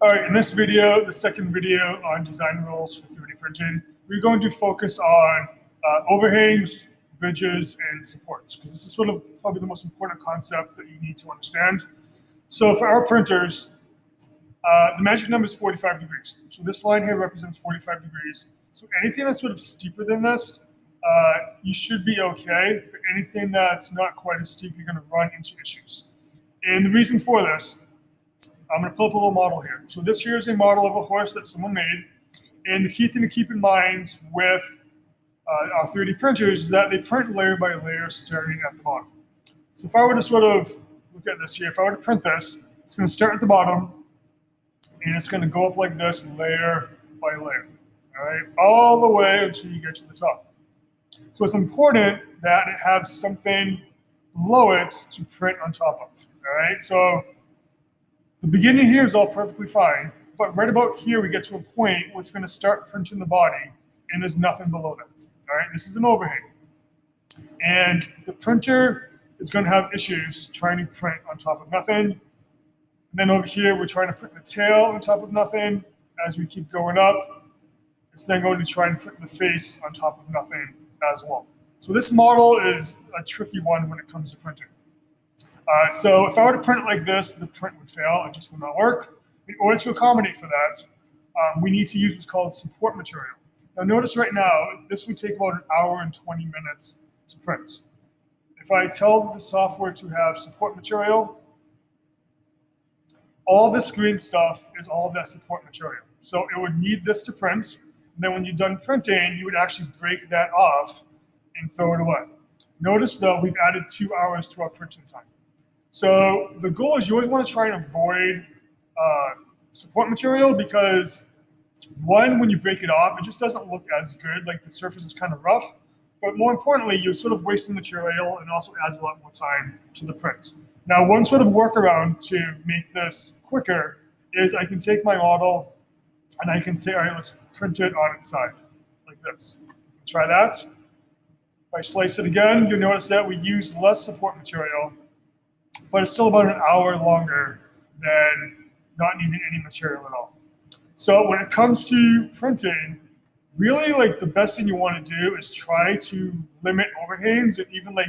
All right, in this video, the second video on design rules for 3D printing, we're going to focus on overhangs, bridges, and supports, because this is sort of probably the most important concept that you need to understand. So for our printers, the magic number is 45 degrees. So this line here represents 45 degrees. So anything that's sort of steeper than this, you should be okay, but anything that's not quite as steep, you're gonna run into issues. And the reason for this, I'm going to pull up a little model here. So this here is a model of a horse that someone made. And the key thing to keep in mind with our 3D printers is that they print layer by layer starting at the bottom. So if I were to sort of look at this here, if I were to print this, it's going to start at the bottom, and it's going to go up like this, layer by layer, all right, all the way until you get to the top. So it's important that it has something below it to print on top of, all right? So the beginning here is all perfectly fine, but right about here we get to a point where it's going to start printing the body, and there's nothing below that. All right, this is an overhang, and the printer is going to have issues trying to print on top of nothing. And then over here we're trying to print the tail on top of nothing. As we keep going up, it's then going to try and print the face on top of nothing as well. So this model is a tricky one when it comes to printing. So if I were to print it like this, the print would fail. It just would not work. In order to accommodate for that, we need to use what's called support material. Now notice right now, this would take about 1 hour and 20 minutes to print. If I tell the software to have support material, all this green stuff is all of that support material. So it would need this to print. And then when you're done printing, you would actually break that off and throw it away. Notice though, we've added 2 hours to our printing time. So the goal is you always want to try and avoid support material, because one, when you break it off, it just doesn't look as good, like the surface is kind of rough. But more importantly, you're sort of wasting material, and also adds a lot more time to the print. Now, one sort of workaround to make this quicker is I can take my model and I can say, all right, let's print it on its side, like this. Try that. If I slice it again, you'll notice that we use less support material, but it's still about 1 hour longer than not needing any material at all. So when it comes to printing, really like the best thing you want to do is try to limit overhangs, or even like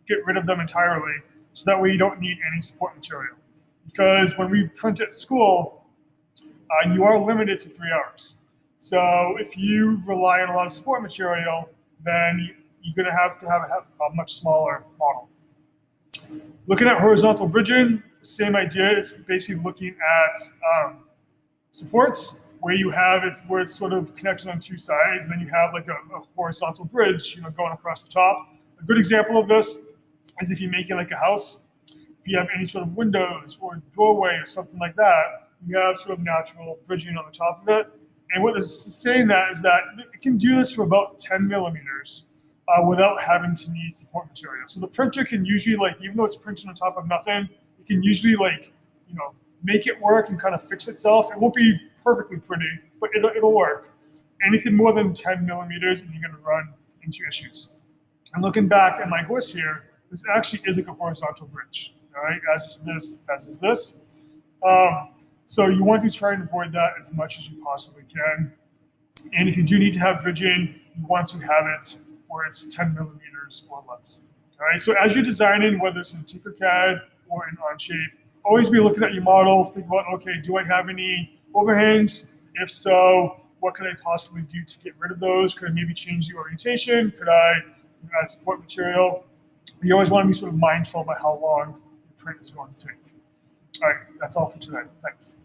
get rid of them entirely, so that way you don't need any support material. Because when we print at school, you are limited to 3 hours. So if you rely on a lot of support material, then you're going to have a much smaller model. Looking at horizontal bridging, same idea. It's basically looking at supports where you have where it's sort of connected on two sides, and then you have like a horizontal bridge, going across the top. A good example of this is if you're making like a house. If you have any sort of windows or doorway or something like that, you have sort of natural bridging on the top of it. And what this is saying that is that it can do this for about 10 millimeters. Without having to need support material. So the printer can usually, even though it's printing on top of nothing, it can usually make it work and kind of fix itself. It won't be perfectly pretty, but it'll work. Anything more than 10 millimeters and you're gonna run into issues. And looking back at my horse here, this actually is like a horizontal bridge, all right? As is this. So you want to try and avoid that as much as you possibly can. And if you do need to have bridging, you want to have it where it's 10 millimeters or less. All right, so as you're designing, whether it's in Tinkercad or in Onshape, always be looking at your model, think about, okay, do I have any overhangs? If so, what could I possibly do to get rid of those? Could I maybe change the orientation? Could I add support material? You always want to be sort of mindful about how long the print is going to take. All right, that's all for today. Thanks.